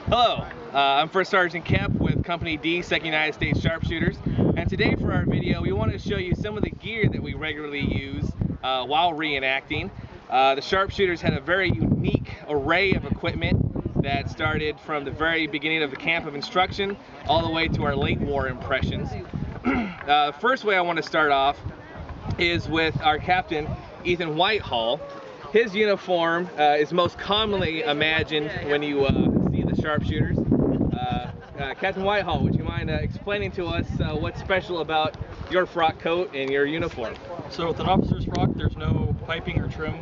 Hello, I'm First Sergeant Kemp with Company D, 2nd United States Sharpshooters, and today for our video we want to show you some of the gear that we regularly use while reenacting. The Sharpshooters had a very unique array of equipment that started from the very beginning of the camp of instruction all the way to our late war impressions. The first way I want to start off is with our captain, Ethan Whitehall. His uniform is most commonly imagined when you see the Sharpshooters. Captain Whitehall, would you mind explaining to us what's special about your frock coat and your uniform? So with an officer's frock, there's no piping or trim,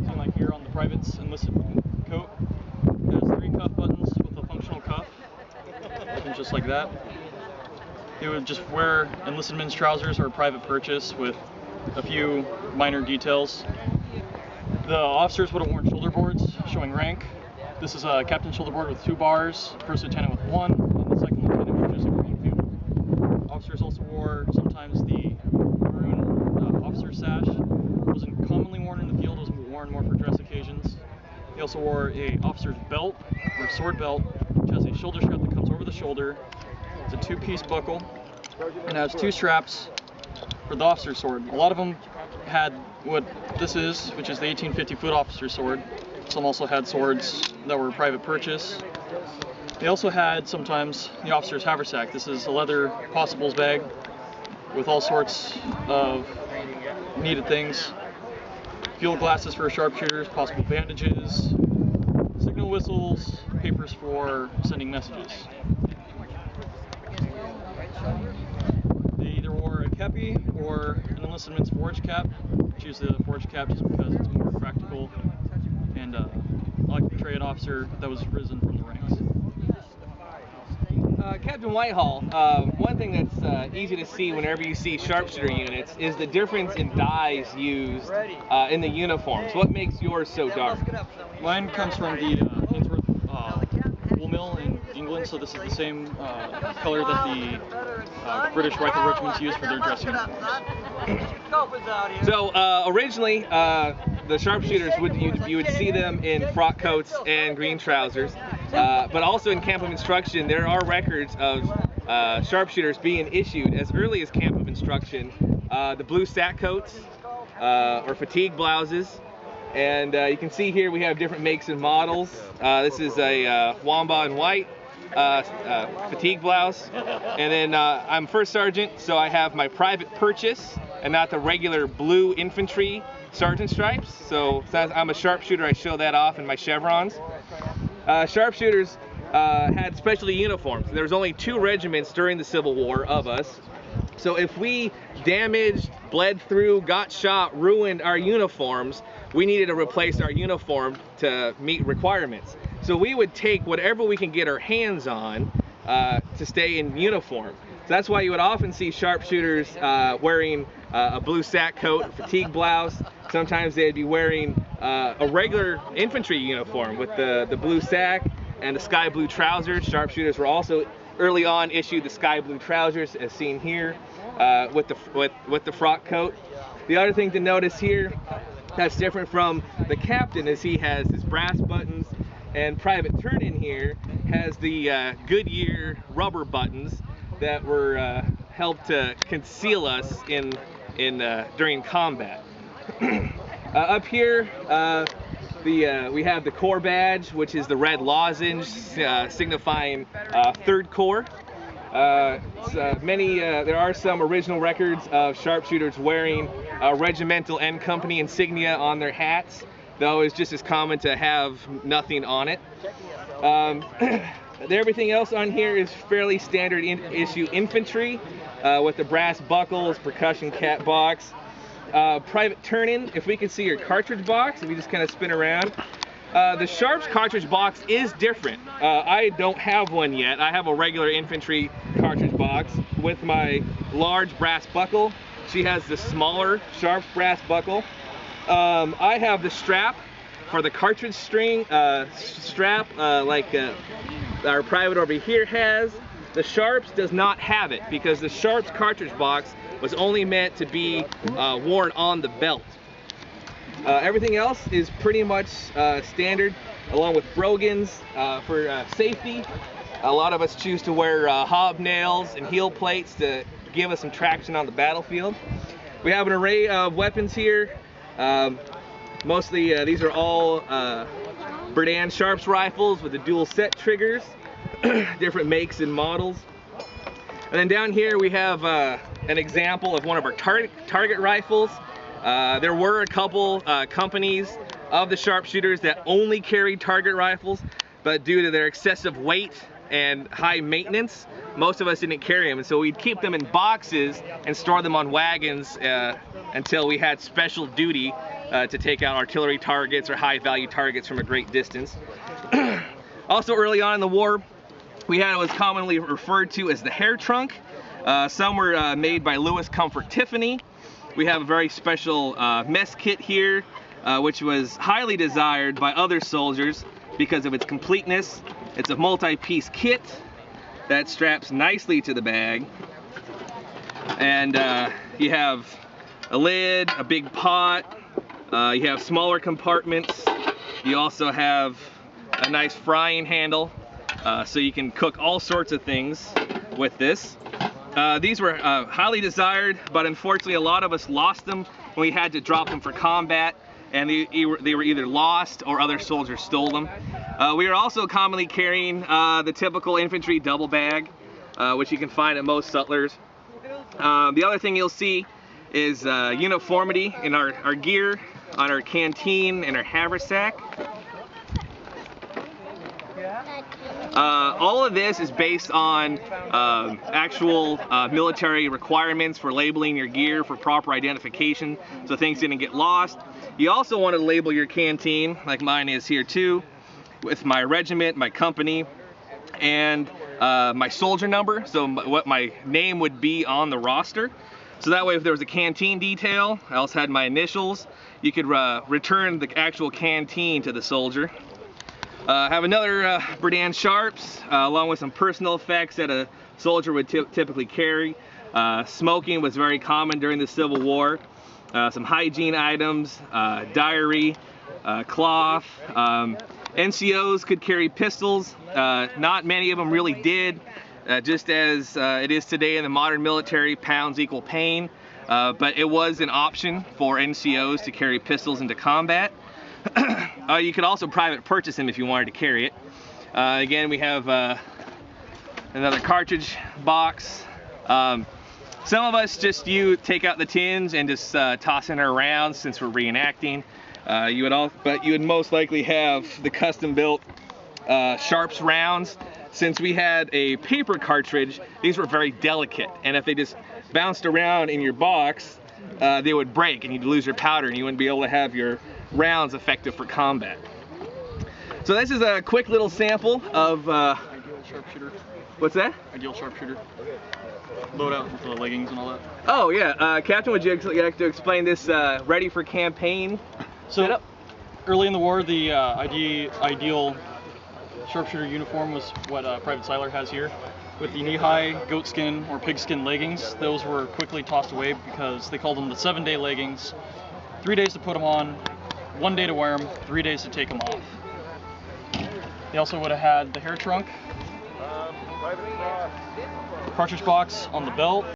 something like here on the private's enlisted coat. It has 3 cuff buttons with a functional cuff, opens just like that. They would just wear enlisted men's trousers or a private purchase with a few minor details. The officers would have worn shoulder boards showing rank. This is a captain's shoulder board with 2 bars, first lieutenant with 1, and the second lieutenant with just a green field. Officers also wore sometimes the maroon officer sash. It wasn't commonly worn in the field, it was worn more for dress occasions. They also wore a officer's belt, or sword belt, which has a shoulder strap that comes over the shoulder. It's a 2-piece buckle, and has 2 straps for the officer's sword. A lot of them had what this is, which is the 1850 foot officer sword. Some also had swords that were private purchase. They also had sometimes the officer's haversack. This is a leather possibles bag with all sorts of needed things. Field glasses for sharpshooters, possible bandages, signal whistles, papers for sending messages. They either wore a kepi or an enlisted men's forage cap. Choose the forage cap just because it's more practical and like to portray an officer that was risen from the ranks. Captain Whitehall, one thing that's easy to see whenever you see sharpshooter units is the difference in dyes used in the uniforms. What makes yours so dark? Mine comes from the Ainsworth wool mill in England, so this is the same color that the British rifle regiments use for their dress uniforms. So originally, the sharpshooters you would see them in frock coats and green trousers, but also in camp of instruction there are records of sharpshooters being issued as early as camp of instruction the blue sack coats or fatigue blouses, and you can see here we have different makes and models. This is a Wamba and white fatigue blouse, and then I'm first sergeant, so I have my private purchase and not the regular blue infantry sergeant stripes. So since I'm a sharpshooter, I show that off in my chevrons. Sharpshooters had specialty uniforms. There was only 2 regiments during the Civil War of us. So if we damaged, bled through, got shot, ruined our uniforms, we needed to replace our uniform to meet requirements. So we would take whatever we can get our hands on to stay in uniform. So that's why you would often see sharpshooters wearing a blue sack coat, a fatigue blouse. Sometimes they'd be wearing a regular infantry uniform with the blue sack and the sky blue trousers. Sharpshooters were also early on issued the sky blue trousers, as seen here, with the frock coat. The other thing to notice here that's different from the captain is he has his brass buttons, and Private Turn-In here has the Goodyear rubber buttons that were helped to conceal us during combat. Up here, we have the Corps badge, which is the red lozenge signifying 3rd Corps. There are some original records of sharpshooters wearing regimental and company insignia on their hats, though it's just as common to have nothing on it. Everything else on here is fairly standard issue infantry with the brass buckles, percussion cap box. Private Turn-In, if we can see your cartridge box, if we just kind of spin around. The Sharp's cartridge box is different. I don't have one yet. I have a regular infantry cartridge box with my large brass buckle. She has the smaller Sharp's brass buckle. I have the strap for the cartridge string strap like our private over here has. The Sharp's does not have it because the Sharp's cartridge box was only meant to be worn on the belt. Everything else is pretty much standard. along with brogans for safety. A lot of us choose to wear hobnails and heel plates to give us some traction on the battlefield. We have an array of weapons here. Mostly these are all Berdan Sharps rifles with the dual set triggers, different makes and models. And then down here we have an example of one of our target rifles. There were a couple companies of the sharpshooters that only carried target rifles, but due to their excessive weight and high maintenance, most of us didn't carry them, and so we'd keep them in boxes and store them on wagons until we had special duty to take out artillery targets or high value targets from a great distance. Also early on in the war, we had what was commonly referred to as the hair trunk. Some were made by Lewis Comfort Tiffany. We have a very special mess kit here, which was highly desired by other soldiers because of its completeness. It's a multi-piece kit that straps nicely to the bag. And you have a lid, a big pot, you have smaller compartments. You also have a nice frying handle, so you can cook all sorts of things with this. These were highly desired, but unfortunately a lot of us lost them when we had to drop them for combat, and they were either lost or other soldiers stole them. We are also commonly carrying the typical infantry double bag, which you can find at most sutlers. The other thing you'll see is uniformity in our gear, on our canteen and our haversack. All of this is based on actual military requirements for labeling your gear for proper identification, so things didn't get lost. You also want to label your canteen, like mine is here too, with my regiment, my company, and my soldier number, so what my name would be on the roster. So that way if there was a canteen detail, I also had my initials, you could return the actual canteen to the soldier. Have another Berdan Sharps, along with some personal effects that a soldier would typically carry. Smoking was very common during the Civil War. Some hygiene items, diary, cloth. NCOs could carry pistols. Not many of them really did. Just as it is today in the modern military, pounds equal pain. But it was an option for NCOs to carry pistols into combat. You could also private purchase them if you wanted to carry it. Again, we have another cartridge box. Some of us just take out the tins and just toss in our rounds since we're reenacting. But you would most likely have the custom-built Sharps rounds. Since we had a paper cartridge, these were very delicate, and if they just bounced around in your box, they would break and you'd lose your powder and you wouldn't be able to have your rounds effective for combat. So this is a quick little sample of Ideal sharpshooter. What's that? Ideal sharpshooter. Load out with the leggings and all that. Oh yeah, Captain, would you like to explain this ready for campaign setup? Early in the war, the ideal sharpshooter uniform was what Private Seiler has here. With the knee-high goatskin or pigskin leggings, those were quickly tossed away because they called them the 7-day leggings. 3 days to put them on, 1 day to wear them, 3 days to take them off. They also would have had the hair trunk, cartridge box on the belt,